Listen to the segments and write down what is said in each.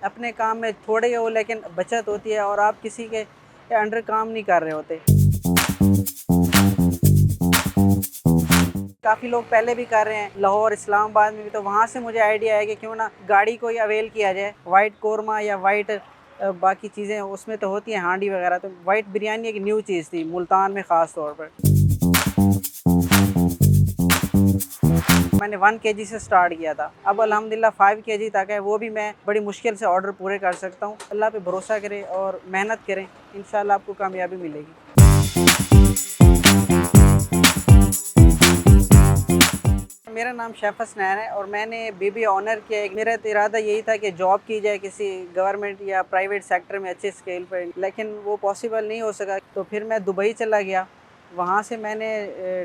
अपने काम में थोड़े ही हो लेकिन बचत होती है और आप किसी के अंडर काम नहीं कर रहे होते। काफ़ी लोग पहले भी कर रहे हैं, लाहौर इस्लामाबाद में भी, तो वहाँ से मुझे आइडिया है कि क्यों ना गाड़ी को ही अवेल किया जाए। वाइट कोरमा या वाइट बाकी चीज़ें उसमें तो होती हैं, हांडी वगैरह, तो वाइट बिरयानी एक न्यू चीज़ थी मुल्तान में ख़ास तौर पर। मैंने 1 केजी से स्टार्ट किया था, अब अल्हम्दुलिल्लाह 5 केजी तक है, वो भी मैं बड़ी मुश्किल से ऑर्डर पूरे कर सकता हूँ। अल्लाह पे भरोसा करें और मेहनत करें, इंशाल्लाह आपको कामयाबी मिलेगी। मेरा नाम शेफ़ हसनैन है और मैंने बीबी ऑनर किया। मेरा तो इरादा यही था कि जॉब की जाए किसी गवर्नमेंट या प्राइवेट सेक्टर में अच्छे स्केल पर, लेकिन वो पॉसिबल नहीं हो सका। तो फिर मैं दुबई चला गया, वहाँ से मैंने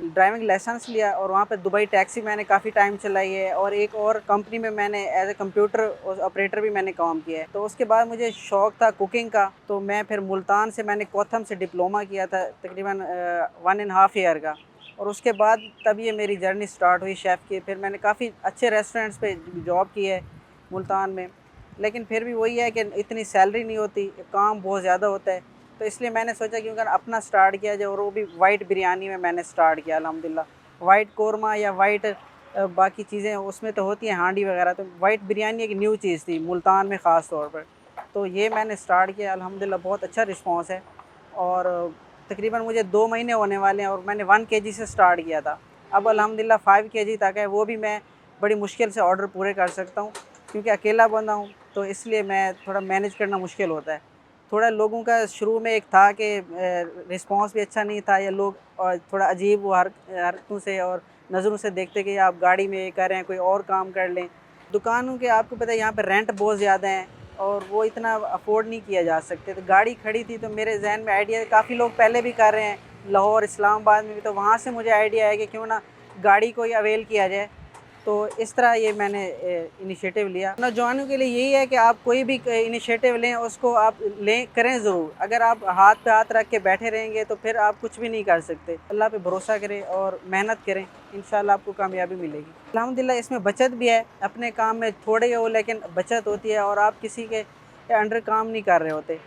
ड्राइविंग लाइसेंस लिया और वहाँ पे दुबई टैक्सी मैंने काफ़ी टाइम चलाई है और एक और कंपनी में मैंने एज ए कंप्यूटर ऑपरेटर भी मैंने काम किया है। तो उसके बाद मुझे शौक़ था कुकिंग का, तो मैं फिर मुल्तान से मैंने कोथम से डिप्लोमा किया था तकरीबन 1.5 ईयर का, और उसके बाद तब ये मेरी जर्नी स्टार्ट हुई शेफ़ की। फिर मैंने काफ़ी अच्छे रेस्टोरेंट्स पे जॉब की है मुल्तान में, लेकिन फिर भी वही है कि इतनी सैलरी नहीं होती, काम बहुत ज़्यादा होता है। तो इसलिए मैंने सोचा कि अगर अपना स्टार्ट किया जाए, और वो भी वाइट बिरयानी में मैंने स्टार्ट किया अल्हम्दुलिल्लाह। वाइट कोरमा या वाइट बाकी चीज़ें उसमें तो होती हैं, हांडी वगैरह, तो वाइट बिरयानी एक न्यू चीज़ थी मुल्तान में ख़ास तौर पर। तो ये मैंने स्टार्ट किया, अल्हम्दुलिल्लाह बहुत अच्छा रिस्पॉन्स है, और तकरीबन मुझे 2 महीने होने वाले हैं और मैंने 1 केजी से स्टार्ट किया था। अब अल्हम्दुलिल्लाह 5 केजी तक है, वो भी मैं बड़ी मुश्किल से ऑर्डर पूरे कर सकता हूँ, क्योंकि अकेला बंदा हूँ, तो इसलिए मैं थोड़ा मैनेज करना मुश्किल होता है। थोड़ा लोगों का शुरू में एक था कि रिस्पॉन्स भी अच्छा नहीं था, या लोग थोड़ा अजीब वो हरकतों से और नज़रों से देखते कि आप गाड़ी में ये कर रहे हैं, कोई और काम कर लें। दुकानों के आपको पता है यहाँ पे रेंट बहुत ज़्यादा हैं और वो इतना अफोर्ड नहीं किया जा सकते। तो गाड़ी खड़ी थी, तो मेरे जहन में आइडिया, काफ़ी लोग पहले भी कर रहे हैं लाहौर इस्लामाबाद में भी, तो वहाँ से मुझे आइडिया है कि क्यों ना गाड़ी को ही अवेल किया जाए। तो इस तरह ये मैंने इनिशिएटिव लिया। नौजवानों के लिए यही है कि आप कोई भी इनिशिएटिव लें, उसको आप लें, करें ज़रूर। अगर आप हाथ पे हाथ रख के बैठे रहेंगे तो फिर आप कुछ भी नहीं कर सकते। अल्लाह पे भरोसा करें और मेहनत करें, इंशाल्लाह आपको कामयाबी मिलेगी। अल्हम्दुलिल्लाह इसमें बचत भी है, अपने काम में थोड़े हो लेकिन बचत होती है और आप किसी के अंडर काम नहीं कर रहे होते।